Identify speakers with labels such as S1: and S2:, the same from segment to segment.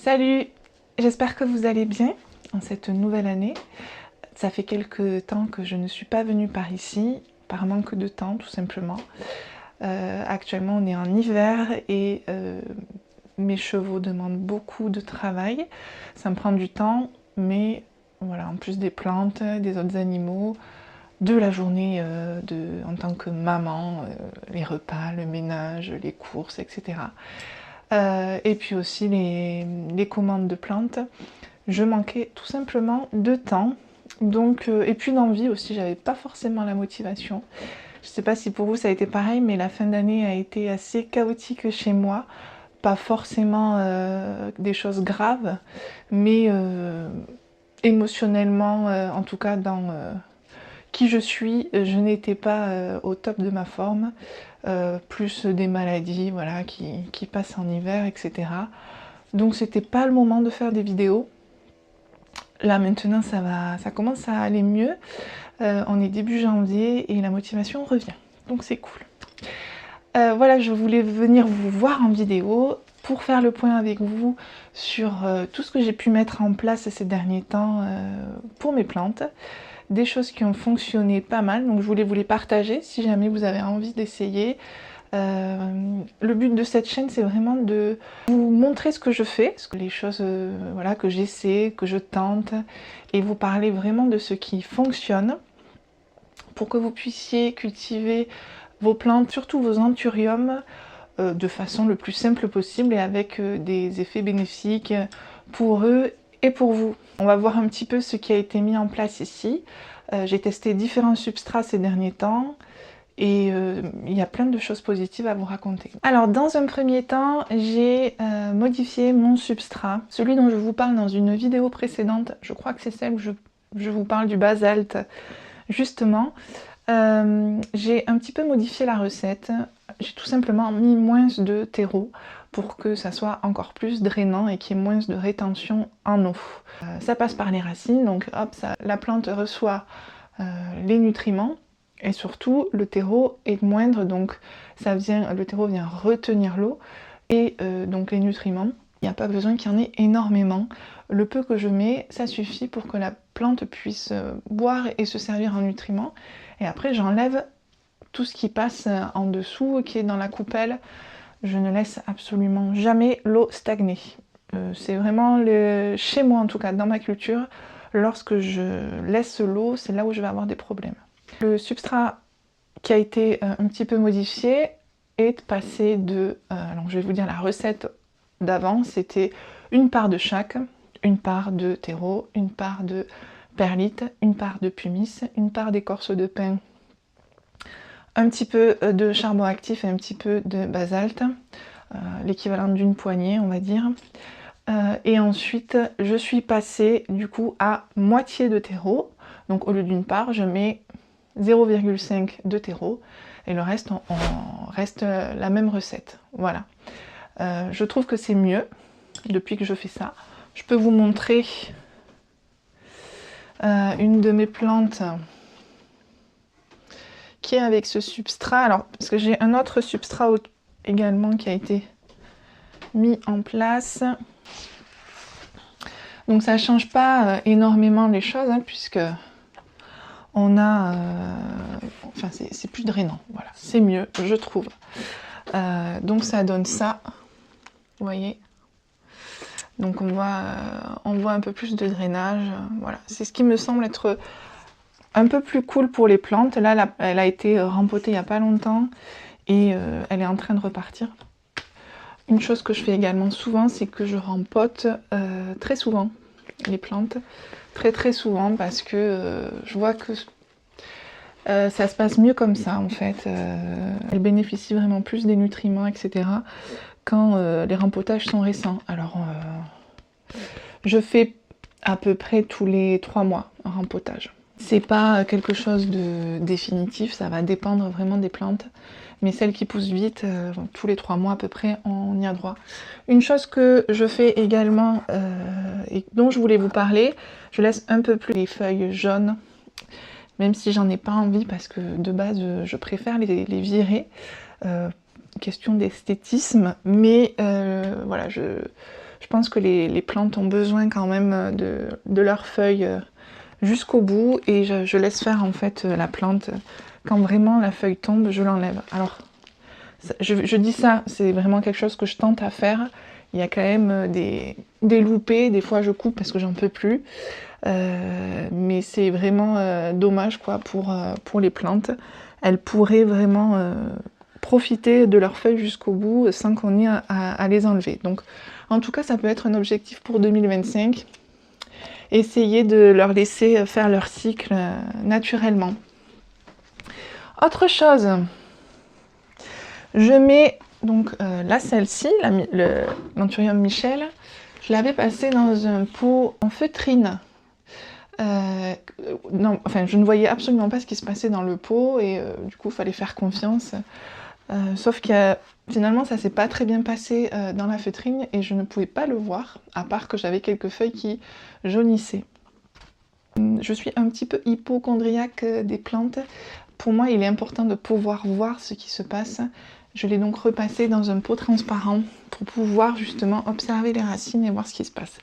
S1: Salut, j'espère que vous allez bien en cette nouvelle année. Ça fait quelques temps que je ne suis pas venue par ici, par manque de temps tout simplement. Actuellement on est en hiver et mes chevaux demandent beaucoup de travail. Ça me prend du temps, mais voilà, en plus des plantes, des autres animaux, de la journée en tant que maman, les repas, le ménage, les courses, etc. Et puis aussi les commandes de plantes. Je manquais tout simplement de temps, donc, et puis d'envie aussi, j'avais pas forcément la motivation. Je sais pas si pour vous ça a été pareil, mais la fin d'année a été assez chaotique chez moi. Pas forcément des choses graves, mais émotionnellement, en tout cas dans qui je suis, je n'étais pas au top de ma forme. Plus des maladies voilà, qui passent en hiver, etc. Donc c'était pas le moment de faire des vidéos. Là maintenant ça commence à aller mieux. On est début janvier et la motivation revient. Donc c'est cool. Voilà, je voulais venir vous voir en vidéo pour faire le point avec vous sur tout ce que j'ai pu mettre en place ces derniers temps pour mes plantes. Des choses qui ont fonctionné pas mal, donc je voulais vous les partager si jamais vous avez envie d'essayer. Le but de cette chaîne, c'est vraiment de vous montrer ce que je fais, les choses voilà, que j'essaie, que je tente, et vous parler vraiment de ce qui fonctionne pour que vous puissiez cultiver vos plantes, surtout vos anthuriums, de façon le plus simple possible et avec des effets bénéfiques pour eux et pour vous. On va voir un petit peu ce qui a été mis en place ici. J'ai testé différents substrats ces derniers temps. Et il y a plein de choses positives à vous raconter. Alors dans un premier temps, j'ai modifié mon substrat, celui dont je vous parle dans une vidéo précédente. Je crois que c'est celle où je vous parle du basalte, justement. J'ai un petit peu modifié la recette. J'ai tout simplement mis moins de terreau pour que ça soit encore plus drainant et qu'il y ait moins de rétention en eau. Ça passe par les racines, donc hop, la plante reçoit les nutriments. Et surtout, le terreau est moindre, donc le terreau vient retenir l'eau et donc les nutriments. Il n'y a pas besoin qu'il y en ait énormément. Le peu que je mets, ça suffit pour que la plante puisse boire et se servir en nutriments. Et après, j'enlève tout ce qui passe en dessous, qui est dans la coupelle. Je ne laisse absolument jamais l'eau stagner. C'est vraiment, chez moi en tout cas, dans ma culture, lorsque je laisse l'eau, c'est là où je vais avoir des problèmes. Le substrat qui a été un petit peu modifié est passé de... alors je vais vous dire la recette d'avant, c'était une part de chaque, une part de terreau, une part de perlite, une part de pumice, une part d'écorce de pin, un petit peu de charbon actif et un petit peu de basalte, l'équivalent d'une poignée on va dire. Et ensuite je suis passée du coup à moitié de terreau, donc au lieu d'une part je mets 0,5 de terreau et le reste on reste la même recette. Voilà. Je trouve que c'est mieux depuis que je fais ça. Je peux vous montrer une de mes plantes qui est avec ce substrat. Alors, parce que j'ai un autre substrat également qui a été mis en place. Donc ça ne change pas énormément les choses, hein, puisque on a... enfin, c'est plus drainant, voilà. C'est mieux, je trouve. Donc ça donne ça, vous voyez. Donc on voit un peu plus de drainage, voilà. C'est ce qui me semble être un peu plus cool pour les plantes. Là, elle a été rempotée il n'y a pas longtemps et elle est en train de repartir. Une chose que je fais également souvent, c'est que je rempote très souvent les plantes. Très souvent parce que je vois que ça se passe mieux comme ça en fait. Elles bénéficient vraiment plus des nutriments, etc. quand les rempotages sont récents. Alors, je fais à peu près tous les 3 mois un rempotage. C'est pas quelque chose de définitif, ça va dépendre vraiment des plantes. Mais celles qui poussent vite, tous les 3 mois à peu près, on y a droit. Une chose que je fais également, et dont je voulais vous parler, je laisse un peu plus les feuilles jaunes, même si j'en ai pas envie, parce que de base, je préfère les virer, question d'esthétisme, mais voilà, je pense que les plantes ont besoin quand même de leurs feuilles jusqu'au bout, et je laisse faire en fait la plante. Quand vraiment la feuille tombe, je l'enlève. Alors, je dis ça, c'est vraiment quelque chose que je tente à faire. Il y a quand même des loupés, des fois je coupe parce que j'en peux plus. Mais c'est vraiment dommage quoi pour les plantes. Elles pourraient vraiment profiter de leurs feuilles jusqu'au bout sans qu'on ait à les enlever. Donc en tout cas, ça peut être un objectif pour 2025. Essayer de leur laisser faire leur cycle naturellement. Autre chose, je mets donc là celle-ci, l'Anthurium Michel, je l'avais passée dans un pot en feutrine. Non, enfin, je ne voyais absolument pas ce qui se passait dans le pot et du coup, il fallait faire confiance. Sauf que finalement, ça s'est pas très bien passé dans la feutrine et je ne pouvais pas le voir, à part que j'avais quelques feuilles qui jaunissaient. Je suis un petit peu hypocondriaque des plantes. Pour moi, il est important de pouvoir voir ce qui se passe. Je l'ai donc repassé dans un pot transparent pour pouvoir justement observer les racines et voir ce qui se passe.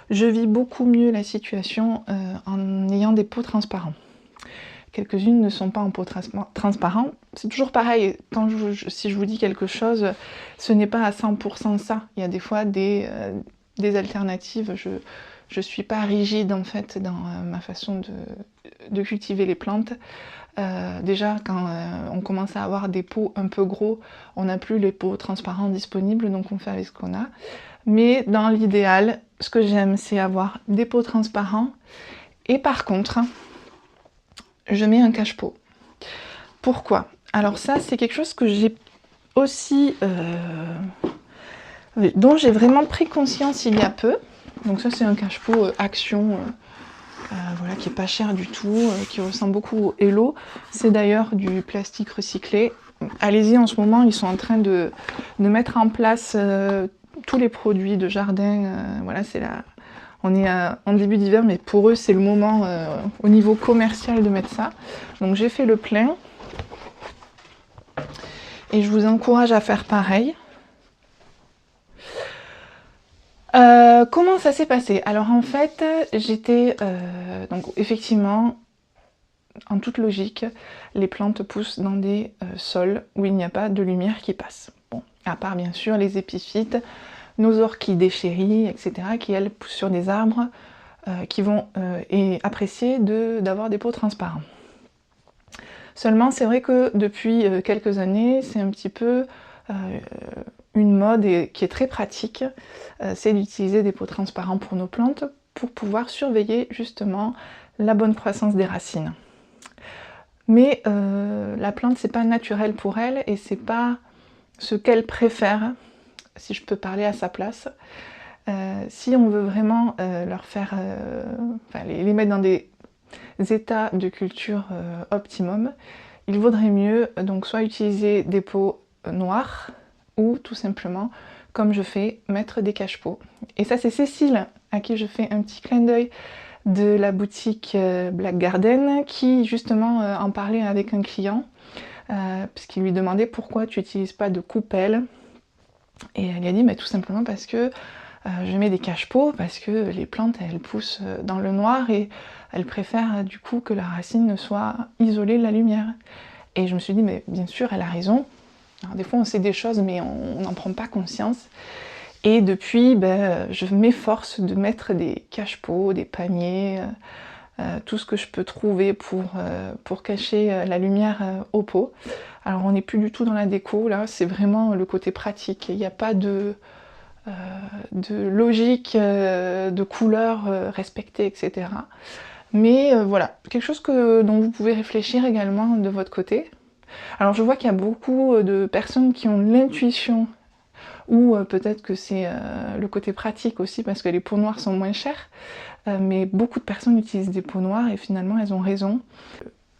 S1: Je vis beaucoup mieux la situation en ayant des pots transparents. Quelques-unes ne sont pas en pot transparent. C'est toujours pareil, si je vous dis quelque chose, ce n'est pas à 100% ça. Il y a des fois des alternatives. Je ne suis pas rigide en fait dans ma façon de cultiver les plantes. Déjà, quand on commence à avoir des pots un peu gros, on n'a plus les pots transparents disponibles, donc on fait avec ce qu'on a. Mais dans l'idéal, ce que j'aime, c'est avoir des pots transparents. Et par contre, je mets un cache-pot. Pourquoi? Alors ça, c'est quelque chose que j'ai aussi... dont j'ai vraiment pris conscience il y a peu. Donc ça, c'est un cache-pot Action... voilà, qui est pas cher du tout, qui ressemble beaucoup au Hello. C'est d'ailleurs du plastique recyclé. Allez-y, en ce moment, ils sont en train de mettre en place tous les produits de jardin. Voilà, on est en début d'hiver, mais pour eux, c'est le moment au niveau commercial de mettre ça. Donc j'ai fait le plein. Et je vous encourage à faire pareil. Comment ça s'est passé? Alors en fait, j'étais... donc effectivement, en toute logique, les plantes poussent dans des sols où il n'y a pas de lumière qui passe. Bon, à part bien sûr les épiphytes, nos orchidées chéries, etc., qui elles poussent sur des arbres qui vont apprécier d'avoir des pots transparents. Seulement, c'est vrai que depuis quelques années, c'est un petit peu... une mode qui est très pratique, c'est d'utiliser des pots transparents pour nos plantes pour pouvoir surveiller justement la bonne croissance des racines. Mais la plante, c'est pas naturel pour elle et c'est pas ce qu'elle préfère, si je peux parler à sa place. Si on veut vraiment leur faire, les mettre dans des états de culture optimum, il vaudrait mieux donc soit utiliser des pots noirs, ou tout simplement, comme je fais, mettre des cache-pots. Et ça, c'est Cécile, à qui je fais un petit clin d'œil de la boutique Black Garden, qui justement en parlait avec un client, puisqu'il lui demandait pourquoi tu n'utilises pas de coupelle. Et elle lui a dit, mais tout simplement parce que je mets des cache-pots, parce que les plantes, elles poussent dans le noir et elles préfèrent du coup que la racine soit isolée de la lumière. Et je me suis dit, mais bien sûr, elle a raison. Alors, des fois, on sait des choses, mais on n'en prend pas conscience. Et depuis, je m'efforce de mettre des cache-pots, des paniers, tout ce que je peux trouver pour cacher la lumière au pot. Alors, on n'est plus du tout dans la déco, là, c'est vraiment le côté pratique. Il n'y a pas de logique, de couleurs respectées, etc. Mais voilà, quelque chose dont vous pouvez réfléchir également de votre côté. Alors je vois qu'il y a beaucoup de personnes qui ont l'intuition, ou peut-être que c'est le côté pratique aussi parce que les pots noirs sont moins chers, mais beaucoup de personnes utilisent des pots noirs et finalement elles ont raison.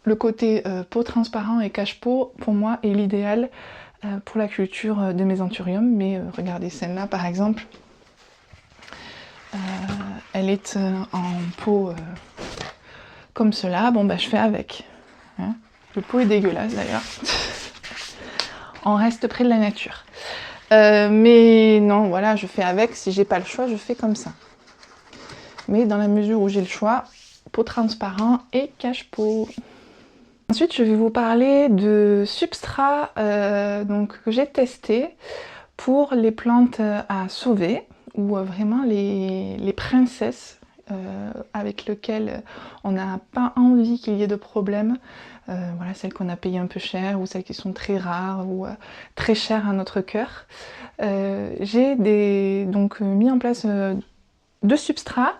S1: Le côté pot transparent et cache-pot pour moi est l'idéal pour la culture de mes anthuriums, mais regardez celle-là par exemple, elle est en pot comme cela, bon je fais avec. Hein. Le pot est dégueulasse d'ailleurs. on reste près de la nature. Mais non, voilà, je fais avec. Si j'ai pas le choix, je fais comme ça. Mais dans la mesure où j'ai le choix, pot transparent et cache-pot. Ensuite, je vais vous parler de substrats donc, que j'ai testé pour les plantes à sauver, ou vraiment les princesses avec lesquelles on n'a pas envie qu'il y ait de problème. Voilà, celles qu'on a payées un peu cher, ou celles qui sont très rares, ou très chères à notre cœur. J'ai donc mis en place deux substrats,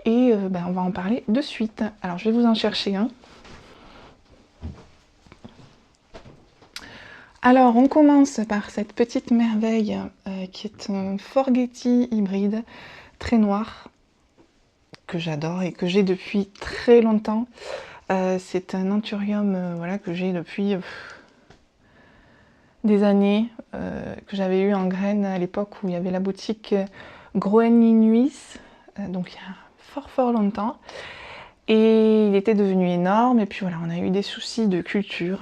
S1: et on va en parler de suite. Alors, je vais vous en chercher un. Alors, on commence par cette petite merveille qui est un Forgetti hybride très noir que j'adore et que j'ai depuis très longtemps. C'est un anthurium voilà, que j'ai depuis des années, que j'avais eu en graines à l'époque où il y avait la boutique Groenlinuis, donc il y a fort longtemps. Et il était devenu énorme, et puis voilà, on a eu des soucis de culture.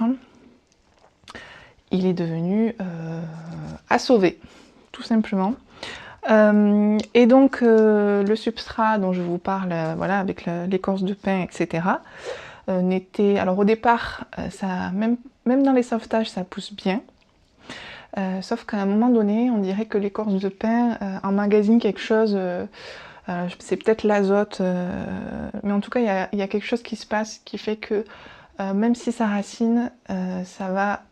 S1: Il est devenu à sauver, tout simplement. Et donc le substrat dont je vous parle, voilà, avec l'écorce de pin, etc., n'était... Alors au départ, ça, même dans les sauvetages, ça pousse bien. Sauf qu'à un moment donné, on dirait que l'écorce de pin emmagasine quelque chose, c'est peut-être l'azote, mais en tout cas, il y a quelque chose qui se passe qui fait que même si ça racine, ça va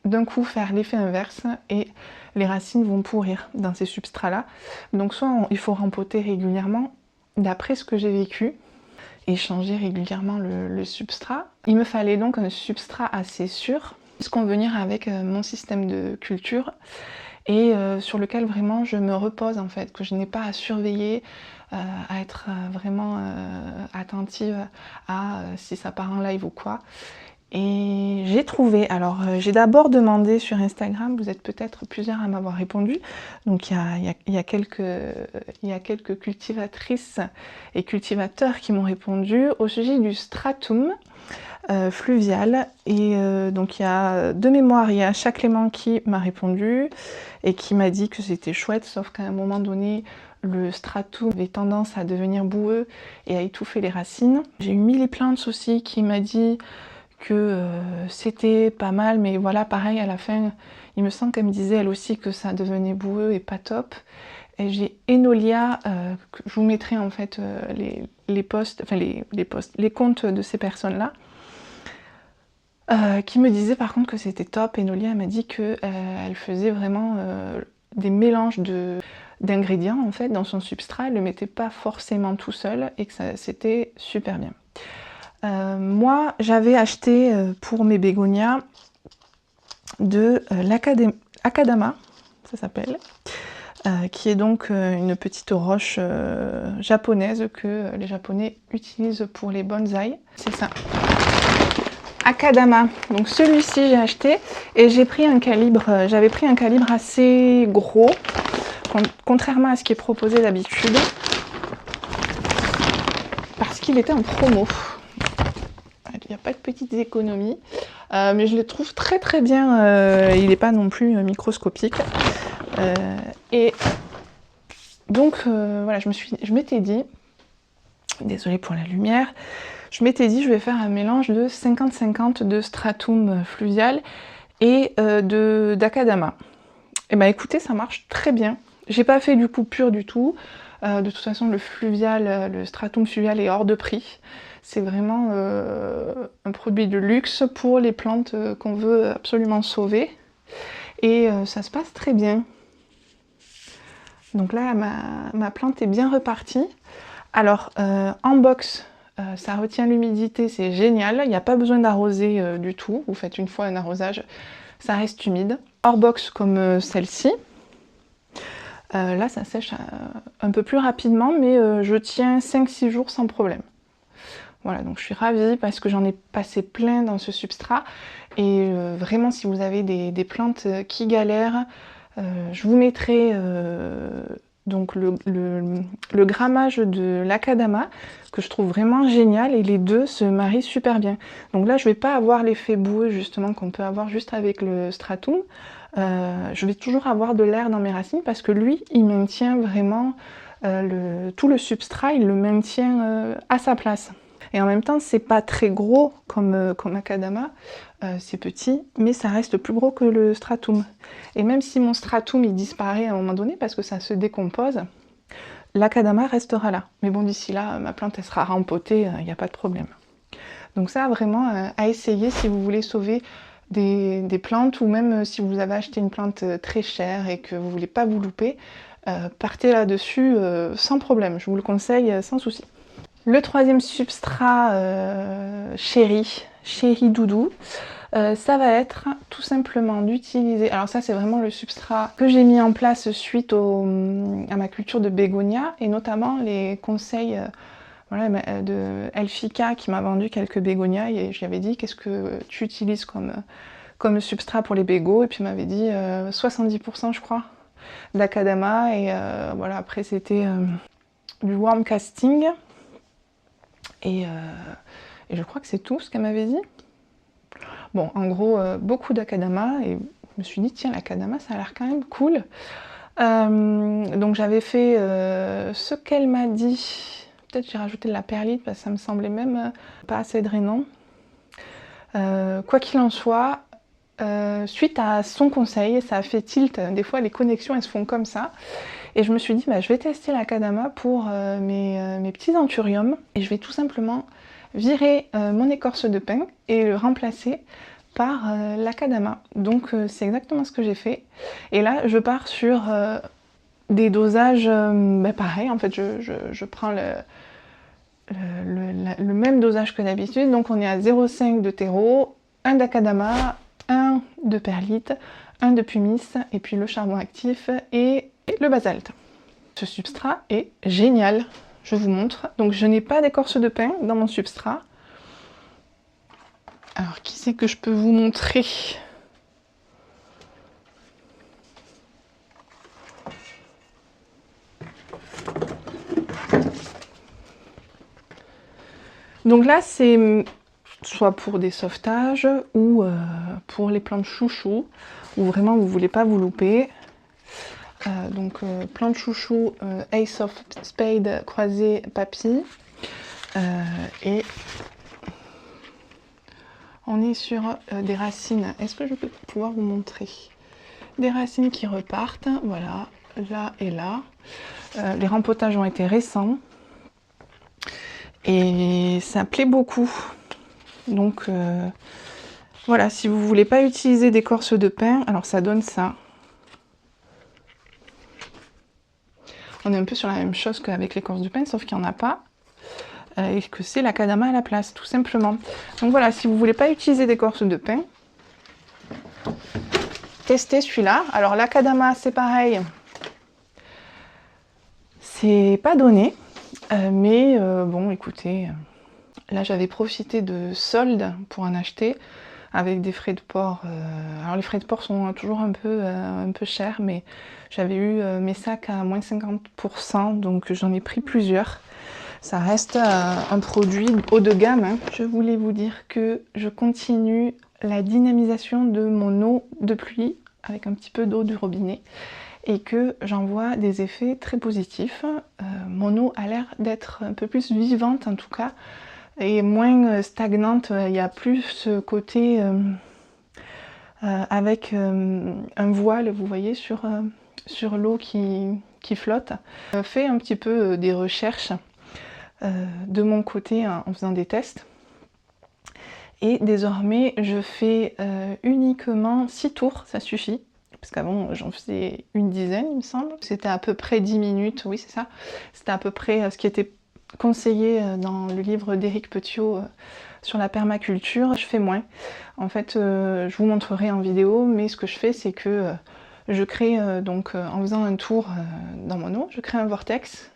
S1: d'un coup faire l'effet inverse et les racines vont pourrir dans ces substrats-là. Donc soit il faut rempoter régulièrement, d'après ce que j'ai vécu, et changer régulièrement le substrat. Il me fallait donc un substrat assez sûr, puisqu'on va venir avec mon système de culture, et sur lequel vraiment je me repose en fait, que je n'ai pas à surveiller, à être vraiment attentive à si ça part en live ou quoi. Et j'ai trouvé, alors j'ai d'abord demandé sur Instagram, vous êtes peut-être plusieurs à m'avoir répondu, donc il y a quelques cultivatrices et cultivateurs qui m'ont répondu au sujet du stratum fluvial, et donc il y a de mémoire, il y a Chat Clément qui m'a répondu et qui m'a dit que c'était chouette, sauf qu'à un moment donné, le stratum avait tendance à devenir boueux et à étouffer les racines. J'ai eu Millie Plants aussi qui m'a dit que c'était pas mal, mais voilà, pareil, à la fin, il me semble qu'elle me disait elle aussi que ça devenait boueux et pas top. Et j'ai Enolia, je vous mettrai en fait les posts, enfin les comptes de ces personnes-là, qui me disait par contre que c'était top. Enolia m'a dit que elle faisait vraiment des mélanges d'ingrédients en fait dans son substrat, elle le mettait pas forcément tout seul et que c'était super bien. Moi, j'avais acheté pour mes bégonias de l'Akadama, ça s'appelle, qui est donc une petite roche japonaise que les Japonais utilisent pour les bonsaïs. C'est ça. Akadama. Donc celui-ci, j'ai acheté et j'ai pris un calibre, j'avais pris un calibre assez gros, contrairement à ce qui est proposé d'habitude, parce qu'il était en promo. Il n'y a pas de petites économies, mais je les trouve très bien, il n'est pas non plus microscopique. Et donc voilà, je m'étais dit, désolée pour la lumière, je m'étais dit je vais faire un mélange de 50-50 de stratum fluvial et d'Akadama. Et bah écoutez, ça marche très bien. J'ai pas fait du coup pur du tout. De toute façon, le fluvial, le stratum fluvial est hors de prix. C'est vraiment un produit de luxe pour les plantes qu'on veut absolument sauver. Et ça se passe très bien. Donc là, ma plante est bien repartie. Alors, en box, ça retient l'humidité, c'est génial. Il n'y a pas besoin d'arroser du tout. Vous faites une fois un arrosage, ça reste humide. Hors box, comme celle-ci. Là, ça sèche un peu plus rapidement, mais je tiens 5-6 jours sans problème. Voilà, donc je suis ravie parce que j'en ai passé plein dans ce substrat. Et vraiment, si vous avez des plantes qui galèrent, je vous mettrai donc le grammage de l'Akadama, que je trouve vraiment génial, et les deux se marient super bien. Donc là, je vais pas avoir l'effet boueux, justement, qu'on peut avoir juste avec le stratum. Je vais toujours avoir de l'air dans mes racines, parce que lui, il maintient vraiment tout le substrat, il le maintient à sa place. Et en même temps, c'est pas très gros comme Akadama, c'est petit, mais ça reste plus gros que le stratum. Et même si mon stratum il disparaît à un moment donné parce que ça se décompose, l'Akadama restera là. Mais bon, d'ici là, ma plante elle sera rempotée, il n'y a pas de problème. Donc ça, vraiment, à essayer si vous voulez sauver des plantes, ou même si vous avez acheté une plante très chère et que vous voulez pas vous louper, partez là-dessus sans problème, je vous le conseille sans souci. Le troisième substrat chéri doudou, ça va être tout simplement d'utiliser, alors ça c'est vraiment le substrat que j'ai mis en place suite à ma culture de bégonia, et notamment les conseils voilà, de Elfika qui m'a vendu quelques bégonias, et je lui avais dit qu'est-ce que tu utilises comme substrat pour les bégos, et puis il m'avait dit 70% je crois d'Akadama, et voilà, après c'était du worm casting. Et je crois que c'est tout ce qu'elle m'avait dit. Bon, en gros, beaucoup d'Akadama, et je me suis dit, tiens, l'Akadama, ça a l'air quand même cool. Donc j'avais fait ce qu'elle m'a dit. Peut-être j'ai rajouté de la perlite, parce que ça me semblait même pas assez drainant. Quoi qu'il en soit, suite à son conseil, ça a fait tilt. Des fois, les connexions, elles se font comme ça. Et je me suis dit, bah, je vais tester l'Akadama pour mes petits anthuriums. Et je vais tout simplement virer mon écorce de pin et le remplacer par l'Akadama. Donc c'est exactement ce que j'ai fait. Et là, je pars sur des dosages bah, pareil. En fait, je prends le même dosage que d'habitude. Donc on est à 0,5 de terreau, 1 d'Akadama, 1 de perlite, 1 de pumice, et puis le charbon actif et le basalte. Ce substrat est génial, je vous montre. Donc je n'ai pas d'écorce de pin dans mon substrat. Alors qui c'est que je peux vous montrer? Donc là c'est soit pour des sauvetages ou pour les plantes chouchou, où vraiment vous voulez pas vous louper. Donc plante chouchou, Ace of Spade croisé papy, et on est sur des racines. Est-ce que je peux pouvoir vous montrer des racines qui repartent? Voilà, là et là. Les rempotages ont été récents et ça plaît beaucoup. Donc voilà, si vous voulez pas utiliser d'écorce de pin, alors ça donne ça. On est un peu sur la même chose qu'avec l'écorce de pin, sauf qu'il n'y en a pas. Et que c'est l'Akadama à la place, tout simplement. Donc voilà, si vous voulez pas utiliser d'écorce de pin, testez celui-là. Alors l'Akadama, c'est pareil. C'est pas donné. Mais bon, écoutez, là j'avais profité de soldes pour en acheter, avec des frais de port. Alors les frais de port sont toujours un peu chers, mais j'avais eu mes sacs à moins 50%, donc j'en ai pris plusieurs. Ça reste un produit haut de gamme, hein. Je voulais vous dire que je continue la dynamisation de mon eau de pluie, avec un petit peu d'eau du robinet, et que j'en vois des effets très positifs. Mon eau a l'air d'être un peu plus vivante en tout cas, et moins stagnante. Il y a plus ce côté avec un voile, vous voyez, sur l'eau qui flotte. Fait un petit peu des recherches de mon côté en faisant des tests. Et désormais, je fais uniquement 6 tours, ça suffit. Parce qu'avant, j'en faisais une dizaine, il me semble. C'était à peu près 10 minutes, oui, c'est ça. C'était à peu près ce qui était conseillé dans le livre d'Éric Petiot sur la permaculture. Je fais moins. En fait, je vous montrerai en vidéo, mais ce que je fais, c'est que je crée, donc en faisant un tour dans mon eau, je crée un vortex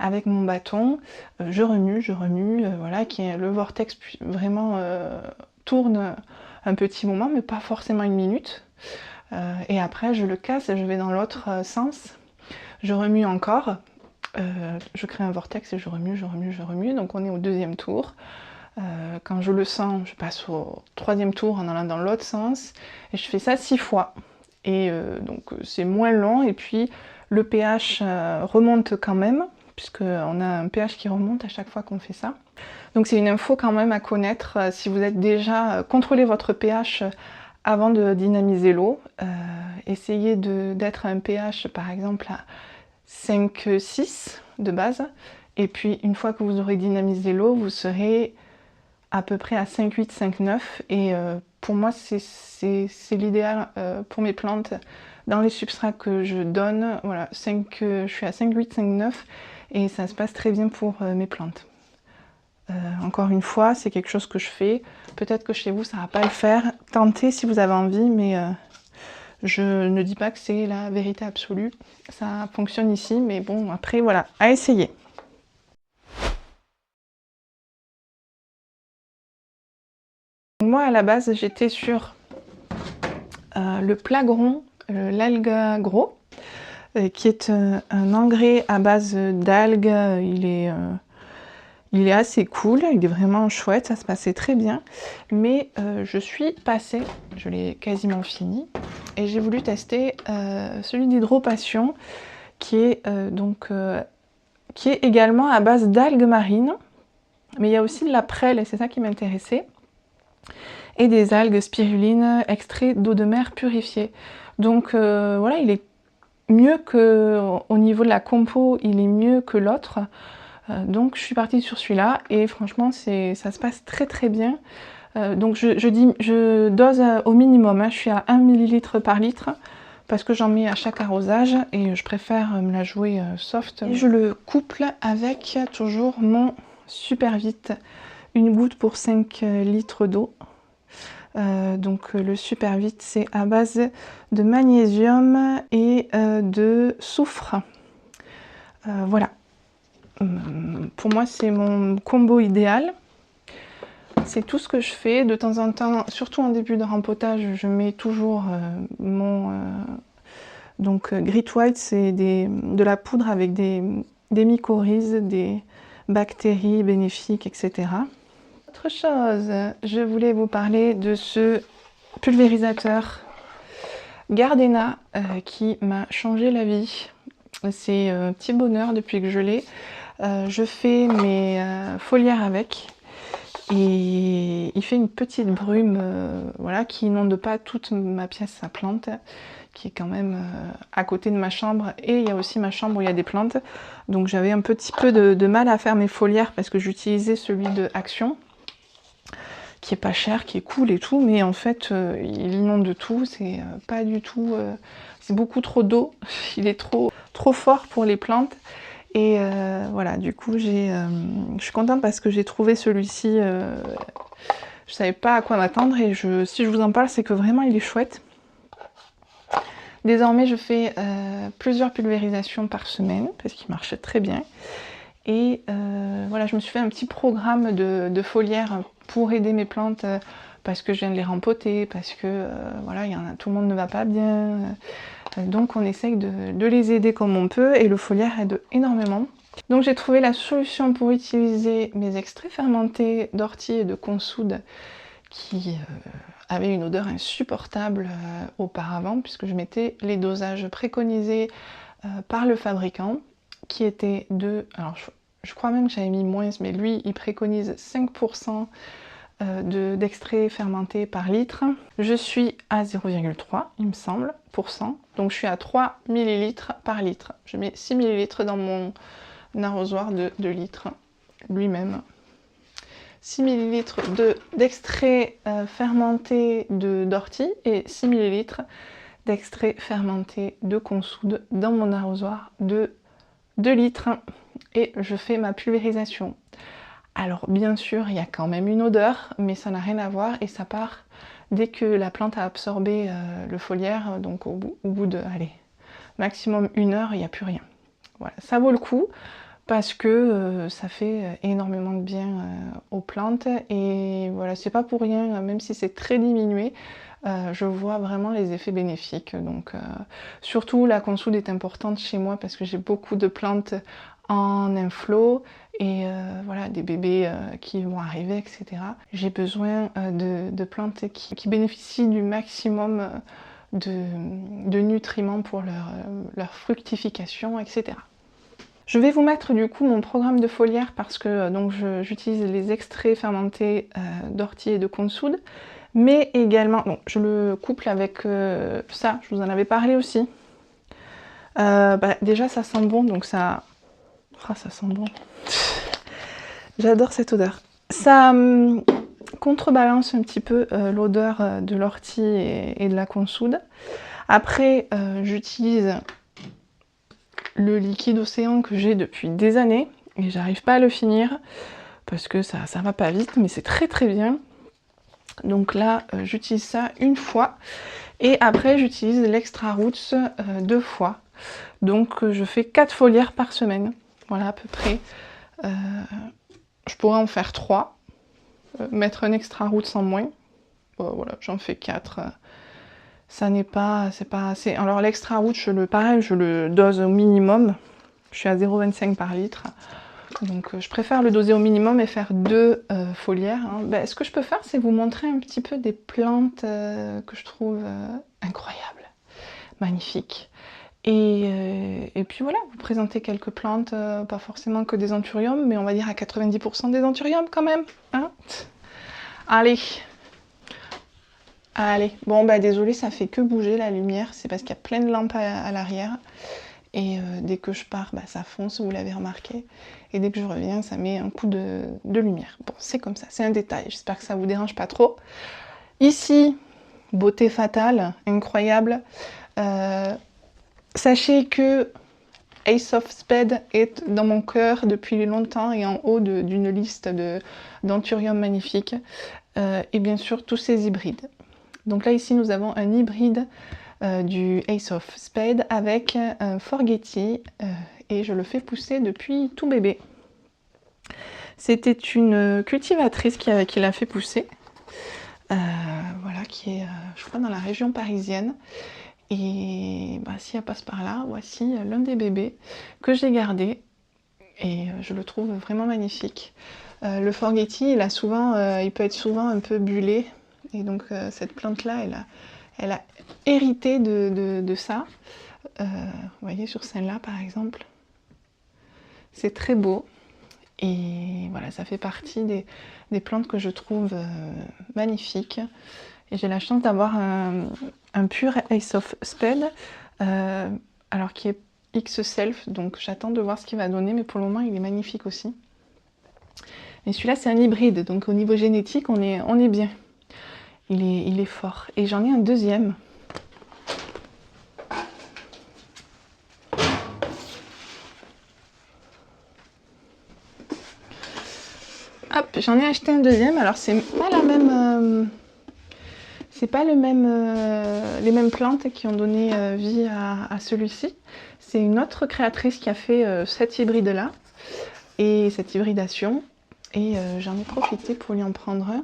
S1: avec mon bâton, je remue, voilà, le vortex vraiment tourne un petit moment, mais pas forcément une minute. Et après, je le casse et je vais dans l'autre sens. Je remue encore, je crée un vortex et je remue, je remue, je remue. Donc on est au deuxième tour. Quand je le sens, je passe au troisième tour en allant dans l'autre sens. Et je fais ça 6 fois. Et donc c'est moins long. Et puis le pH remonte quand même, puisqu'on a un pH qui remonte à chaque fois qu'on fait ça. Donc c'est une info quand même à connaître si vous êtes déjà contrôlez votre pH avant de dynamiser l'eau. Essayez d'être à un pH par exemple à 5,6 de base. Et puis une fois que vous aurez dynamisé l'eau, vous serez à peu près à 5,8, 5,9. Et pour moi c'est l'idéal pour mes plantes. Dans les substrats que je donne, voilà, je suis à 5,8, 5,9 et ça se passe très bien pour mes plantes. Encore une fois, c'est quelque chose que je fais. Peut-être que chez vous, ça ne va pas le faire. Tentez si vous avez envie, mais je ne dis pas que c'est la vérité absolue. Ça fonctionne ici, mais bon, après, voilà, à essayer. Moi, à la base, j'étais sur le Plagron, l'algue gros, qui est un engrais à base d'algues. Il est assez cool, il est vraiment chouette, ça se passait très bien. Mais je suis passée, je l'ai quasiment fini, et j'ai voulu tester celui d'Hydropassion, qui est également à base d'algues marines. Mais il y a aussi de la prêle, et c'est ça qui m'intéressait. Et des algues spirulines extraits d'eau de mer purifiée. Donc voilà, il est mieux que, au niveau de la compo, il est mieux que l'autre. Donc je suis partie sur celui-là et franchement ça se passe très très bien. Donc je dose au minimum, hein. Je suis à 1 ml par litre parce que j'en mets à chaque arrosage et je préfère me la jouer soft. Et je le couple avec toujours mon Supervite, une goutte pour 5 litres d'eau. Donc le Supervite, c'est à base de magnésium et de soufre. Voilà. Pour moi, c'est mon combo idéal. C'est tout ce que je fais. De temps en temps, surtout en début de rempotage, je mets toujours mon... Grit White, c'est de la poudre avec des mycorhizes, des bactéries bénéfiques, etc. Autre chose, je voulais vous parler de ce pulvérisateur Gardena qui m'a changé la vie. C'est un petit bonheur depuis que je l'ai. Je fais mes foliaires avec et il fait une petite brume voilà, qui inonde pas toute ma pièce à plantes, qui est quand même à côté de ma chambre, et il y a aussi ma chambre où il y a des plantes. Donc j'avais un petit peu de mal à faire mes foliaires parce que j'utilisais celui de Action, qui est pas cher, qui est cool et tout, mais en fait il inonde tout, c'est pas du tout, c'est beaucoup trop d'eau, il est trop fort pour les plantes. Et voilà, du coup je suis contente parce que j'ai trouvé celui-ci, je savais pas à quoi m'attendre, et si je vous en parle, c'est que vraiment il est chouette. Désormais je fais plusieurs pulvérisations par semaine parce qu'il marche très bien. Et voilà, je me suis fait un petit programme de foliaire pour aider mes plantes parce que je viens de les rempoter, parce que voilà, tout le monde ne va pas bien. Donc on essaye de les aider comme on peut, et le foliaire aide énormément. Donc j'ai trouvé la solution pour utiliser mes extraits fermentés d'ortie et de consoude qui avaient une odeur insupportable auparavant, puisque je mettais les dosages préconisés par le fabricant, qui étaient alors je crois même que j'avais mis moins, mais lui il préconise 5% d'extrait fermenté par litre. Je suis à 0,3 il me semble, donc je suis à 3 ml par litre. Je mets 6 ml dans mon arrosoir de 2 litres lui-même. 6 ml d'extrait fermenté d'ortie et 6 ml d'extrait fermenté de consoude dans mon arrosoir de 2 litres. Et je fais ma pulvérisation. Alors bien sûr, il y a quand même une odeur, mais ça n'a rien à voir, et ça part dès que la plante a absorbé le foliaire, donc au bout de, allez, maximum 1 heure, il n'y a plus rien. Voilà, ça vaut le coup. parce que ça fait énormément de bien aux plantes. Et voilà, c'est pas pour rien, même si c'est très diminué, je vois vraiment les effets bénéfiques. Donc surtout la consoude est importante chez moi parce que j'ai beaucoup de plantes en inflo et voilà, des bébés qui vont arriver, etc. J'ai besoin de plantes qui bénéficient du maximum de nutriments pour leur fructification, etc. Je vais vous mettre du coup mon programme de foliaire parce que donc j'utilise les extraits fermentés d'ortie et de consoude, mais également, donc je le couple avec ça, je vous en avais parlé aussi. Déjà ça sent bon, donc ça... Ah, ça sent bon. J'adore cette odeur. Ça contrebalance un petit peu l'odeur de l'ortie et de la consoude. Après, j'utilise le liquide océan que j'ai depuis des années et j'arrive pas à le finir parce que ça va pas vite, mais c'est très très bien. Donc là, j'utilise ça une fois et après j'utilise l'extra roots 2 fois. Donc je fais 4 foliaires par semaine, voilà à peu près. Je pourrais en faire 3, mettre un extra roots en moins. Voilà, j'en fais 4. Ça n'est pas, c'est pas assez. Alors l'extra root, je le dose au minimum. Je suis à 0,25 par litre. Donc je préfère le doser au minimum et faire 2 foliaires. Hein. Ce que je peux faire, c'est vous montrer un petit peu des plantes que je trouve incroyables, magnifiques. Et puis voilà, vous présenter quelques plantes, pas forcément que des anthuriums, mais on va dire à 90% des anthuriums quand même. Hein. Allez! Allez, bon désolé, ça fait que bouger la lumière, c'est parce qu'il y a plein de lampes à l'arrière. Et dès que je pars, ça fonce, vous l'avez remarqué. Et dès que je reviens, ça met un coup de lumière. Bon, c'est comme ça, c'est un détail, j'espère que ça vous dérange pas trop. Ici, beauté fatale, incroyable. Sachez que Ace of Spades est dans mon cœur depuis longtemps et en haut d'une liste d'anthuriums magnifiques. Et bien sûr, tous ces hybrides. Donc là, ici, nous avons un hybride du Ace of Spades avec un Forgetti et je le fais pousser depuis tout bébé. C'était une cultivatrice qui l'a fait pousser, voilà, qui est, je crois, dans la région parisienne. Et si elle passe par là, voici l'un des bébés que j'ai gardé et je le trouve vraiment magnifique. Le Forgetti, il peut être souvent un peu bullé. Et donc cette plante-là, elle a hérité de ça. Vous voyez sur celle-là par exemple. C'est très beau. Et voilà, ça fait partie des plantes que je trouve magnifiques. Et j'ai la chance d'avoir un pur Ace of Spades, alors qui est X-Self. Donc j'attends de voir ce qu'il va donner, mais pour le moment il est magnifique aussi. Et celui-là c'est un hybride, donc au niveau génétique on est bien. Il est fort. Et j'en ai un deuxième. Hop, j'en ai acheté un deuxième. Alors c'est pas la même... c'est pas les mêmes plantes qui ont donné vie à celui-ci. C'est une autre créatrice qui a fait cet hybride-là. Et cette hybridation. Et j'en ai profité pour lui en prendre un.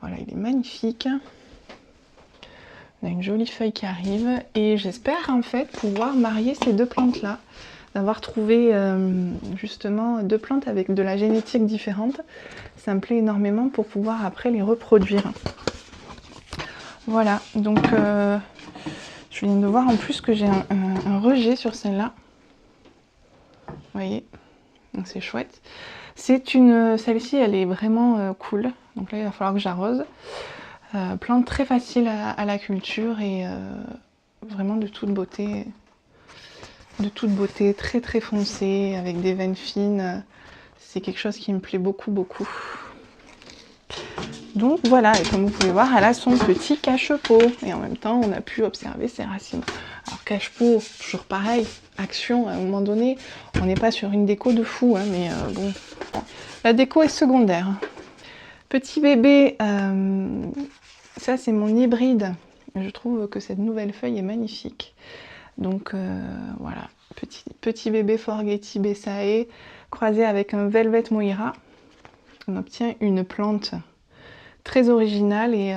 S1: Voilà, il est magnifique. On a une jolie feuille qui arrive et j'espère en fait pouvoir marier ces deux plantes là, d'avoir trouvé justement 2 plantes avec de la génétique différente. Ça me plaît énormément pour pouvoir après les reproduire. Voilà, donc je viens de voir en plus que j'ai un rejet sur celle-là. Vous voyez, c'est chouette. Celle-ci, elle est vraiment cool. Donc là, il va falloir que j'arrose. Plante très facile à la culture et vraiment de toute beauté. De toute beauté, très très foncée, avec des veines fines. C'est quelque chose qui me plaît beaucoup, beaucoup. Donc voilà, et comme vous pouvez voir, elle a son petit cache-pot. Et en même temps, on a pu observer ses racines. Alors cache-pot, toujours pareil, action, à un moment donné, on n'est pas sur une déco de fou, hein, mais bon, la déco est secondaire. Petit bébé, ça c'est mon hybride. Je trouve que cette nouvelle feuille est magnifique. Donc voilà, petit bébé Forgetti Bessae croisé avec un Velvet Moira. On obtient une plante très originale et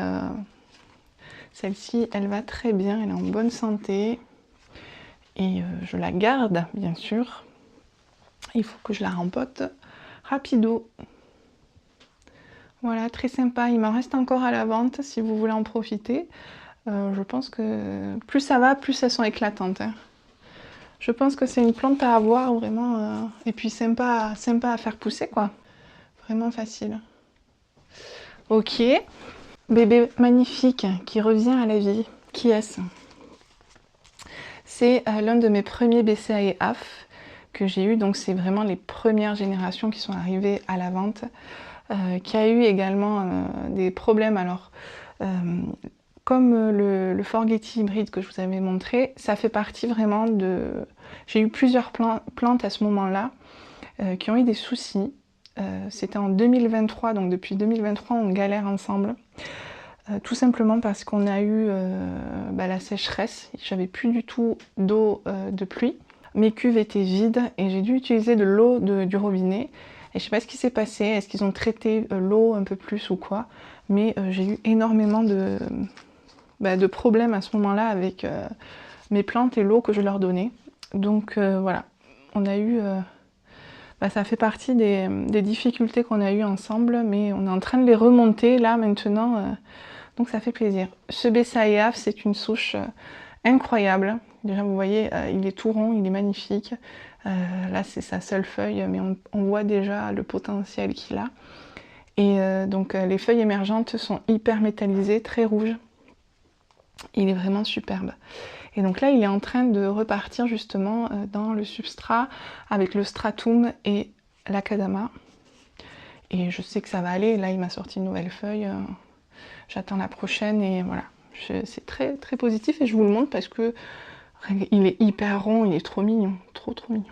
S1: celle-ci, elle va très bien, elle est en bonne santé. Et je la garde, bien sûr. Il faut que je la rempote rapido. Voilà, très sympa. Il m'en reste encore à la vente si vous voulez en profiter. Je pense que plus ça va, plus elles sont éclatantes. Hein. Je pense que c'est une plante à avoir vraiment. Et puis sympa à faire pousser, quoi. Vraiment facile. Ok. Bébé magnifique qui revient à la vie. Qui est-ce? C'est l'un de mes premiers Bessae AF que j'ai eu. Donc c'est vraiment les premières générations qui sont arrivées à la vente. Qui a eu également des problèmes. Alors, comme le Forgetti hybride que je vous avais montré, ça fait partie vraiment de... J'ai eu plusieurs plantes à ce moment-là qui ont eu des soucis. C'était en 2023, donc depuis 2023 on galère ensemble. Tout simplement parce qu'on a eu la sécheresse. J'avais plus du tout d'eau de pluie. Mes cuves étaient vides et j'ai dû utiliser de l'eau du robinet. Et je sais pas ce qui s'est passé, est-ce qu'ils ont traité l'eau un peu plus ou quoi, mais j'ai eu énormément de problèmes à ce moment-là avec mes plantes et l'eau que je leur donnais. Donc voilà, on a eu... ça fait partie des difficultés qu'on a eues ensemble, mais on est en train de les remonter là maintenant, donc ça fait plaisir. Ce Bessae AF, c'est une souche incroyable. Déjà vous voyez, il est tout rond, il est magnifique. Là c'est sa seule feuille, mais on voit déjà le potentiel qu'il a. Et donc les feuilles émergentes sont hyper métallisées, très rouges. Il est vraiment superbe. Et donc là il est en train de repartir justement dans le substrat avec le stratum et l'acadama. Et je sais que ça va aller, là il m'a sorti une nouvelle feuille. J'attends la prochaine et voilà. C'est très très positif et je vous le montre parce que il est hyper rond, il est trop mignon, trop mignon.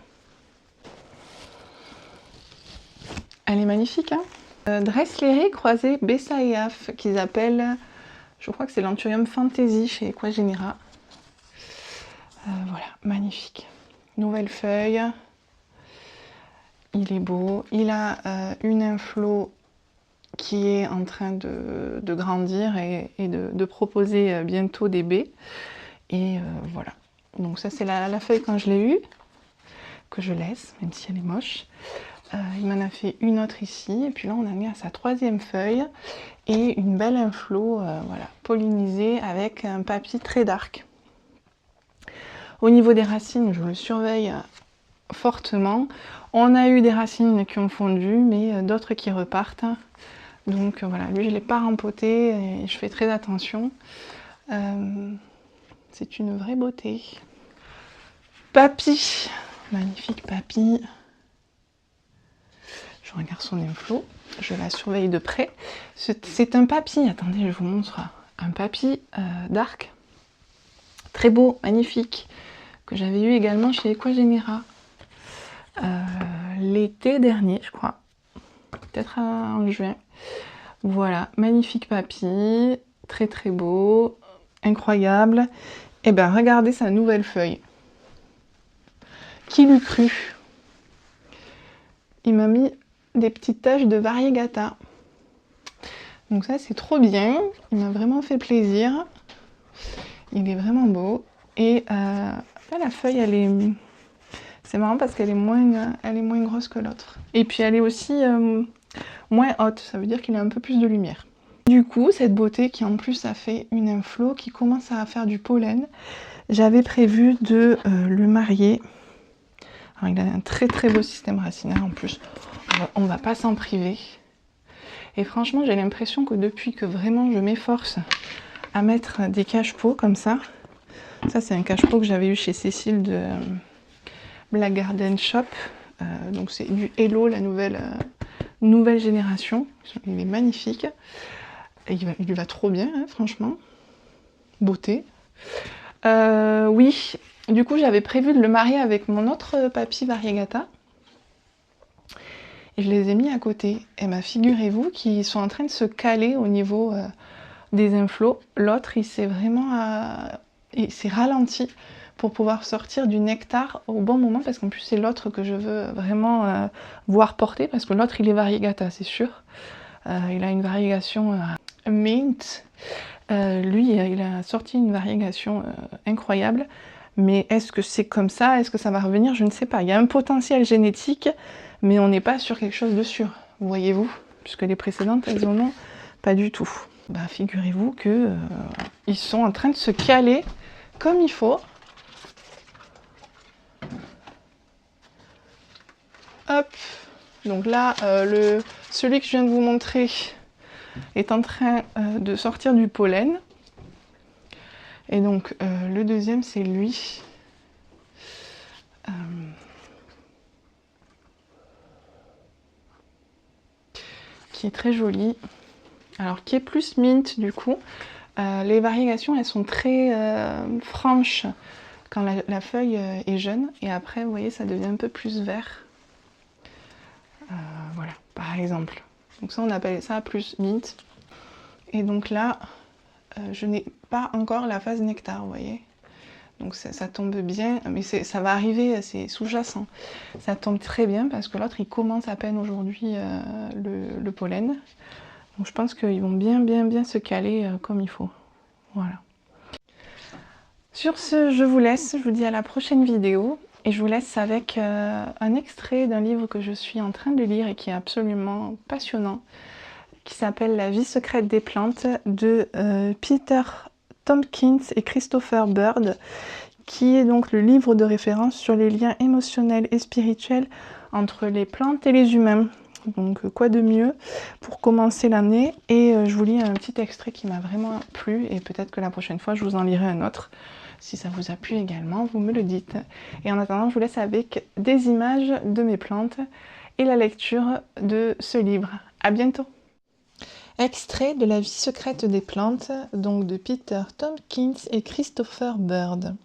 S1: Elle est magnifique, hein. Dressleri croisé Bessae AF qu'ils appellent, je crois que c'est l'Anthurium Fantasy chez Equagenera. Voilà, magnifique. Nouvelle feuille. Il est beau. Il a une inflo qui est en train de grandir et de proposer bientôt des baies. Et voilà. Donc ça c'est la feuille quand je l'ai eue, que je laisse, même si elle est moche. Il m'en a fait une autre ici, et puis là on a mis à sa troisième feuille, et une belle inflo, voilà, pollinisée avec un papy très dark. Au niveau des racines, je le surveille fortement. On a eu des racines qui ont fondu, mais d'autres qui repartent. Donc voilà, lui je ne l'ai pas rempoté, et je fais très attention. C'est une vraie beauté. Papy, magnifique papy. Je regarde son inflo, je la surveille de près. C'est un papy, attendez, je vous montre. Un papy dark, très beau, magnifique, que j'avais eu également chez Equagenera l'été dernier, je crois. Peut-être en juin. Voilà, magnifique papy, très très beau, incroyable. Et bien regardez sa nouvelle feuille. Qui l'eût cru? Il m'a mis des petites taches de variegata. Donc ça c'est trop bien, il m'a vraiment fait plaisir. Il est vraiment beau. Et là, la feuille elle est... C'est marrant parce qu'elle est moins grosse que l'autre. Et puis elle est aussi moins haute, ça veut dire qu'il a un peu plus de lumière. Du coup, cette beauté qui en plus a fait une inflo, qui commence à faire du pollen, j'avais prévu de le marier. Alors, il a un très très beau système racinaire en plus, on va pas s'en priver. Et franchement, j'ai l'impression que depuis que vraiment je m'efforce à mettre des cache-pots comme ça c'est un cache-pot que j'avais eu chez Cécile de Black Garden Shop. Donc c'est du Hello, la nouvelle génération. Il est magnifique. Et il lui va trop bien, hein, franchement. Beauté. Oui, du coup j'avais prévu de le marier avec mon autre papy variegata. Et je les ai mis à côté. Et bah, figurez-vous qu'ils sont en train de se caler au niveau des inflos. L'autre, il s'est vraiment... il s'est ralenti pour pouvoir sortir du nectar au bon moment, parce qu'en plus c'est l'autre que je veux vraiment voir porter, parce que l'autre il est variegata, c'est sûr. Il a une variegation mint. Lui, il a sorti une variegation incroyable. Mais est-ce que c'est comme ça? Est-ce que ça va revenir? Je ne sais pas. Il y a un potentiel génétique, mais on n'est pas sur quelque chose de sûr. Voyez-vous? Puisque les précédentes, elles en ont pas du tout. Bah, figurez-vous que ils sont en train de se caler comme il faut. Hop. Donc là, celui que je viens de vous montrer est en train de sortir du pollen. Et donc le deuxième, c'est lui. Qui est très joli. Alors qui est plus mint du coup. Les variegations, elles sont très franches quand la feuille est jeune. Et après, vous voyez, ça devient un peu plus vert. Voilà, par exemple. Donc ça, on appelle ça plus mint. Et donc là, je n'ai pas encore la phase nectar, vous voyez. Donc ça tombe bien, mais ça va arriver, c'est sous-jacent. Ça tombe très bien parce que l'autre, il commence à peine aujourd'hui le pollen. Donc je pense qu'ils vont bien se caler comme il faut. Voilà. Sur ce, je vous laisse, je vous dis à la prochaine vidéo. Et je vous laisse avec un extrait d'un livre que je suis en train de lire et qui est absolument passionnant, qui s'appelle La vie secrète des plantes de Peter Tompkins et Christopher Bird, qui est donc le livre de référence sur les liens émotionnels et spirituels entre les plantes et les humains. Donc quoi de mieux pour commencer l'année, et je vous lis un petit extrait qui m'a vraiment plu, et peut-être que la prochaine fois je vous en lirai un autre. Si ça vous a plu également, vous me le dites. Et en attendant, je vous laisse avec des images de mes plantes et la lecture de ce livre. À bientôt! Extrait de La vie secrète des plantes, donc de Peter Tompkins et Christopher Bird.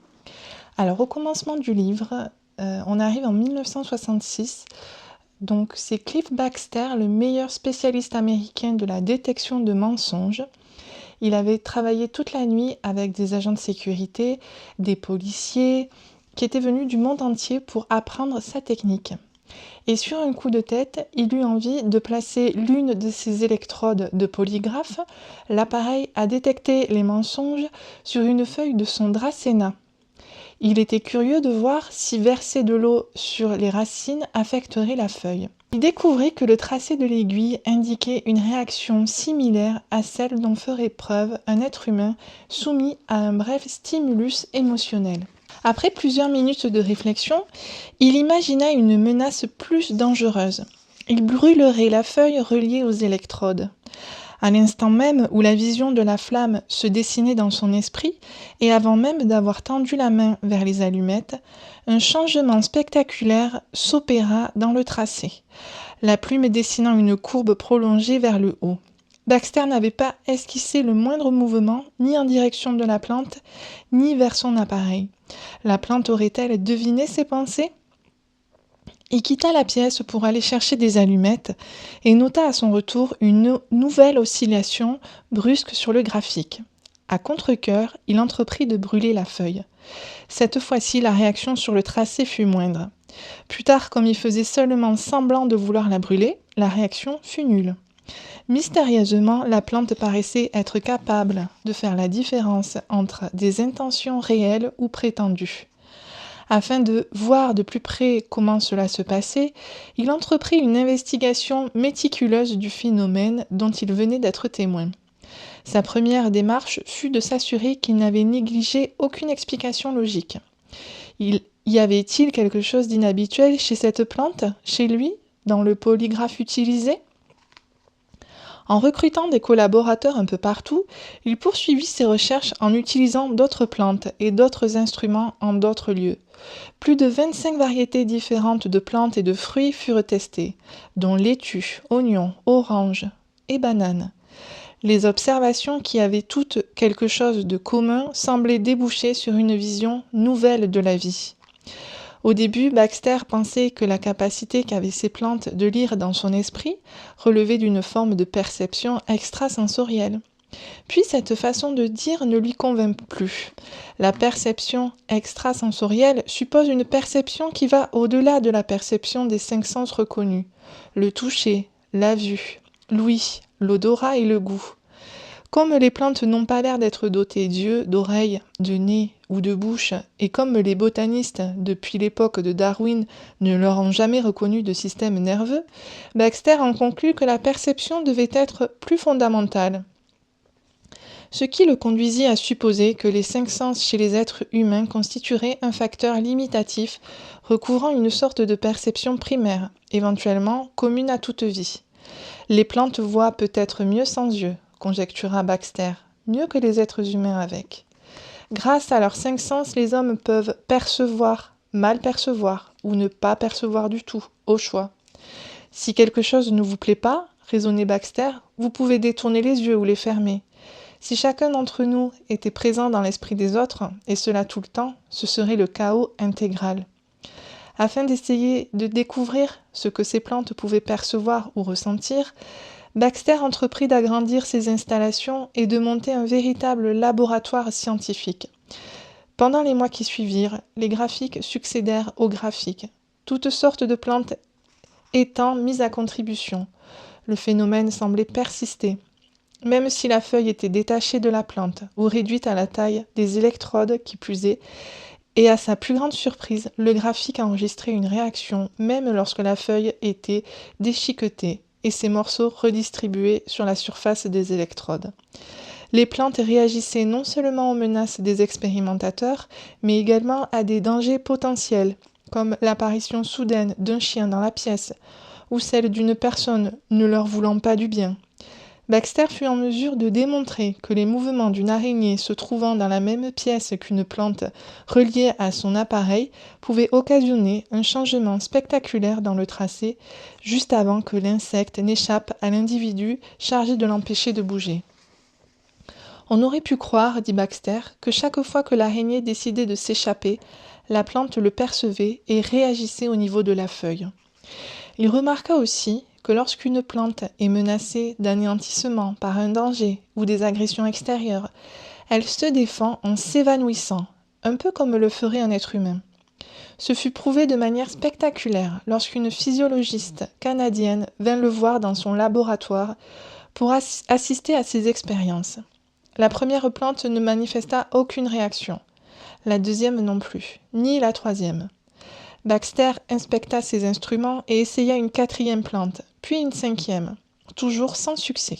S1: Alors au commencement du livre, on arrive en 1966, donc c'est Cliff Baxter, le meilleur spécialiste américain de la détection de mensonges. Il avait travaillé toute la nuit avec des agents de sécurité, des policiers, qui étaient venus du monde entier pour apprendre sa technique. Et sur un coup de tête, il eut envie de placer l'une de ses électrodes de polygraphe, l'appareil à détecter les mensonges, sur une feuille de son Dracena. Il était curieux de voir si verser de l'eau sur les racines affecterait la feuille. Il découvrit que le tracé de l'aiguille indiquait une réaction similaire à celle dont ferait preuve un être humain soumis à un bref stimulus émotionnel. Après plusieurs minutes de réflexion, il imagina une menace plus dangereuse. Il brûlerait la feuille reliée aux électrodes. À l'instant même où la vision de la flamme se dessinait dans son esprit, et avant même d'avoir tendu la main vers les allumettes, un changement spectaculaire s'opéra dans le tracé, la plume dessinant une courbe prolongée vers le haut. Baxter n'avait pas esquissé le moindre mouvement, ni en direction de la plante, ni vers son appareil. La plante aurait-elle deviné ses pensées ? Il quitta la pièce pour aller chercher des allumettes et nota à son retour une nouvelle oscillation brusque sur le graphique. À contre-cœur, il entreprit de brûler la feuille. Cette fois-ci, la réaction sur le tracé fut moindre. Plus tard, comme il faisait seulement semblant de vouloir la brûler, la réaction fut nulle. Mystérieusement, la plante paraissait être capable de faire la différence entre des intentions réelles ou prétendues. Afin de voir de plus près comment cela se passait, il entreprit une investigation méticuleuse du phénomène dont il venait d'être témoin. Sa première démarche fut de s'assurer qu'il n'avait négligé aucune explication logique. Y avait-il quelque chose d'inhabituel chez cette plante, chez lui, dans le polygraphe utilisé ? En recrutant des collaborateurs un peu partout, il poursuivit ses recherches en utilisant d'autres plantes et d'autres instruments en d'autres lieux. Plus de 25 variétés différentes de plantes et de fruits furent testées, dont laitue, oignon, orange et banane. Les observations qui avaient toutes quelque chose de commun semblaient déboucher sur une vision nouvelle de la vie. Au début, Baxter pensait que la capacité qu'avaient ces plantes de lire dans son esprit relevait d'une forme de perception extrasensorielle. Puis cette façon de dire ne lui convainc plus. La perception extrasensorielle suppose une perception qui va au-delà de la perception des 5 sens reconnus. Le toucher, la vue, l'ouïe, l'odorat et le goût. Comme les plantes n'ont pas l'air d'être dotées d'yeux, d'oreilles, de nez ou de bouche, et comme les botanistes, depuis l'époque de Darwin, ne leur ont jamais reconnu de système nerveux, Baxter en conclut que la perception devait être plus fondamentale. Ce qui le conduisit à supposer que les 5 sens chez les êtres humains constitueraient un facteur limitatif recouvrant une sorte de perception primaire, éventuellement commune à toute vie. Les plantes voient peut-être mieux sans yeux, conjectura Baxter, mieux que les êtres humains avec. Grâce à leurs 5 sens, les hommes peuvent percevoir, mal percevoir, ou ne pas percevoir du tout, au choix. Si quelque chose ne vous plaît pas, raisonnait Baxter, vous pouvez détourner les yeux ou les fermer. Si chacun d'entre nous était présent dans l'esprit des autres, et cela tout le temps, ce serait le chaos intégral. Afin d'essayer de découvrir ce que ces plantes pouvaient percevoir ou ressentir, Baxter entreprit d'agrandir ses installations et de monter un véritable laboratoire scientifique. Pendant les mois qui suivirent, les graphiques succédèrent aux graphiques, toutes sortes de plantes étant mises à contribution. Le phénomène semblait persister, même si la feuille était détachée de la plante ou réduite à la taille des électrodes qui plus est, et à sa plus grande surprise, le graphique enregistrait une réaction même lorsque la feuille était déchiquetée et ses morceaux redistribués sur la surface des électrodes. Les plantes réagissaient non seulement aux menaces des expérimentateurs, mais également à des dangers potentiels, comme l'apparition soudaine d'un chien dans la pièce, ou celle d'une personne ne leur voulant pas du bien. Baxter fut en mesure de démontrer que les mouvements d'une araignée se trouvant dans la même pièce qu'une plante reliée à son appareil pouvaient occasionner un changement spectaculaire dans le tracé juste avant que l'insecte n'échappe à l'individu chargé de l'empêcher de bouger. On aurait pu croire, dit Baxter, que chaque fois que l'araignée décidait de s'échapper, la plante le percevait et réagissait au niveau de la feuille. Il remarqua aussi que lorsqu'une plante est menacée d'anéantissement par un danger ou des agressions extérieures, elle se défend en s'évanouissant, un peu comme le ferait un être humain. Ce fut prouvé de manière spectaculaire lorsqu'une physiologiste canadienne vint le voir dans son laboratoire pour assister à ses expériences. La première plante ne manifesta aucune réaction, la deuxième non plus, ni la troisième. Baxter inspecta ses instruments et essaya une 4e plante, puis une 5e, toujours sans succès.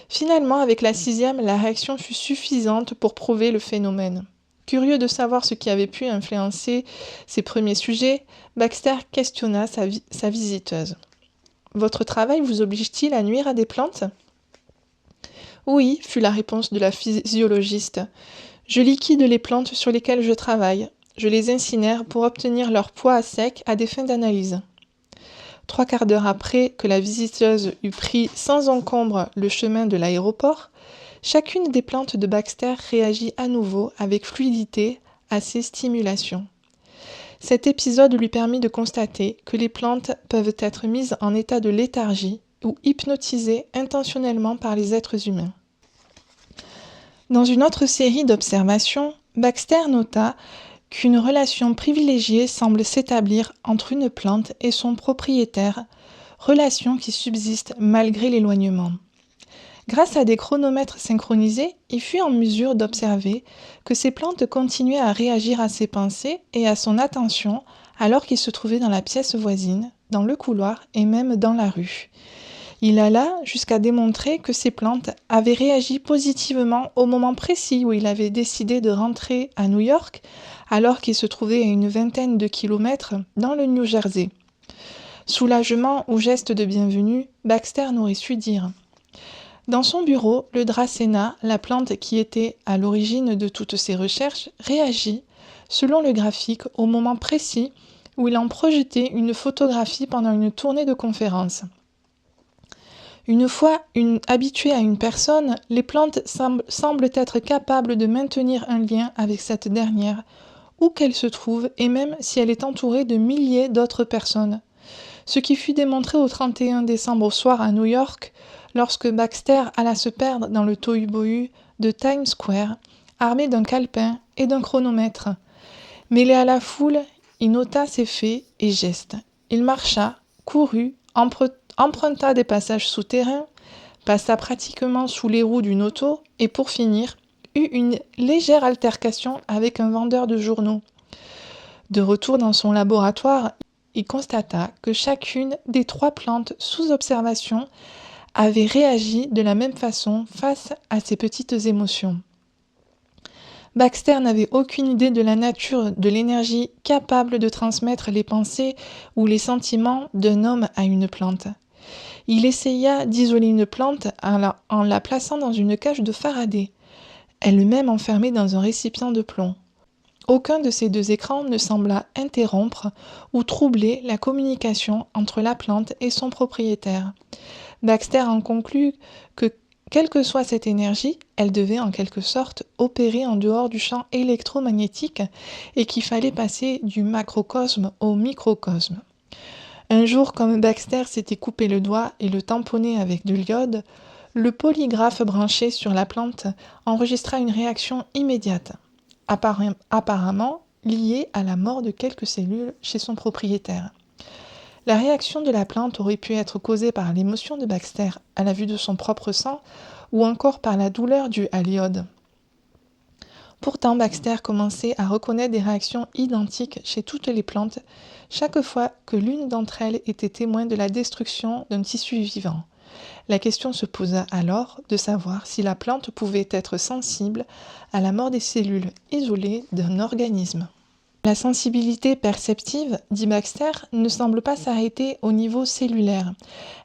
S1: Finalement, avec la 6e, la réaction fut suffisante pour prouver le phénomène. Curieux de savoir ce qui avait pu influencer ses premiers sujets, Baxter questionna sa visiteuse. « Votre travail vous oblige-t-il à nuire à des plantes ?» « Oui, fut la réponse de la physiologiste. Je liquide les plantes sur lesquelles je travaille. Je les incinère pour obtenir leur poids à sec à des fins d'analyse. » 3 quarts d'heure après que la visiteuse eut pris sans encombre le chemin de l'aéroport, chacune des plantes de Baxter réagit à nouveau avec fluidité à ces stimulations. Cet épisode lui permit de constater que les plantes peuvent être mises en état de léthargie ou hypnotisées intentionnellement par les êtres humains. Dans une autre série d'observations, Baxter nota qu'une relation privilégiée semble s'établir entre une plante et son propriétaire, relation qui subsiste malgré l'éloignement. Grâce à des chronomètres synchronisés, il fut en mesure d'observer que ces plantes continuaient à réagir à ses pensées et à son attention alors qu'il se trouvait dans la pièce voisine, dans le couloir et même dans la rue. Il alla jusqu'à démontrer que ces plantes avaient réagi positivement au moment précis où il avait décidé de rentrer à New York, alors qu'il se trouvait à une 20aine de kilomètres dans le New Jersey. Soulagement ou geste de bienvenue, Baxter n'aurait su dire. Dans son bureau, le Dracæna, la plante qui était à l'origine de toutes ses recherches, réagit, selon le graphique, au moment précis où il en projetait une photographie pendant une tournée de conférences. Une fois habituées à une personne, les plantes semblent être capables de maintenir un lien avec cette dernière, où qu'elle se trouve et même si elle est entourée de milliers d'autres personnes. Ce qui fut démontré au 31 décembre au soir à New York, lorsque Baxter alla se perdre dans le tohu-bohu de Times Square, armé d'un calepin et d'un chronomètre. Mêlé à la foule, il nota ses faits et gestes. Il marcha, courut, emprunta des passages souterrains, passa pratiquement sous les roues d'une auto et pour finir, eut une légère altercation avec un vendeur de journaux. De retour dans son laboratoire, il constata que chacune des 3 plantes sous observation avait réagi de la même façon face à ces petites émotions. Baxter n'avait aucune idée de la nature de l'énergie capable de transmettre les pensées ou les sentiments d'un homme à une plante. Il essaya d'isoler une plante en la plaçant dans une cage de Faraday, elle-même enfermée dans un récipient de plomb. Aucun de ces 2 écrans ne sembla interrompre ou troubler la communication entre la plante et son propriétaire. Baxter en conclut que, quelle que soit cette énergie, elle devait en quelque sorte opérer en dehors du champ électromagnétique et qu'il fallait passer du macrocosme au microcosme. Un jour, comme Baxter s'était coupé le doigt et le tamponnait avec de l'iode, le polygraphe branché sur la plante enregistra une réaction immédiate, apparemment liée à la mort de quelques cellules chez son propriétaire. La réaction de la plante aurait pu être causée par l'émotion de Baxter à la vue de son propre sang ou encore par la douleur due à l'iode. Pourtant, Baxter commençait à reconnaître des réactions identiques chez toutes les plantes chaque fois que l'une d'entre elles était témoin de la destruction d'un tissu vivant. La question se posa alors de savoir si la plante pouvait être sensible à la mort des cellules isolées d'un organisme. La sensibilité perceptive, dit Baxter, ne semble pas s'arrêter au niveau cellulaire.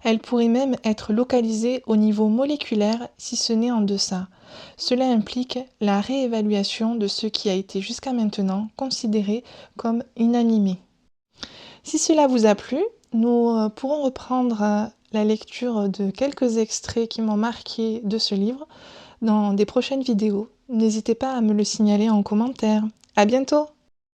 S1: Elle pourrait même être localisée au niveau moléculaire si ce n'est en deçà. Cela implique la réévaluation de ce qui a été jusqu'à maintenant considéré comme inanimé. Si cela vous a plu, nous pourrons reprendre la lecture de quelques extraits qui m'ont marqué de ce livre dans des prochaines vidéos. N'hésitez pas à me le signaler en commentaire. À bientôt!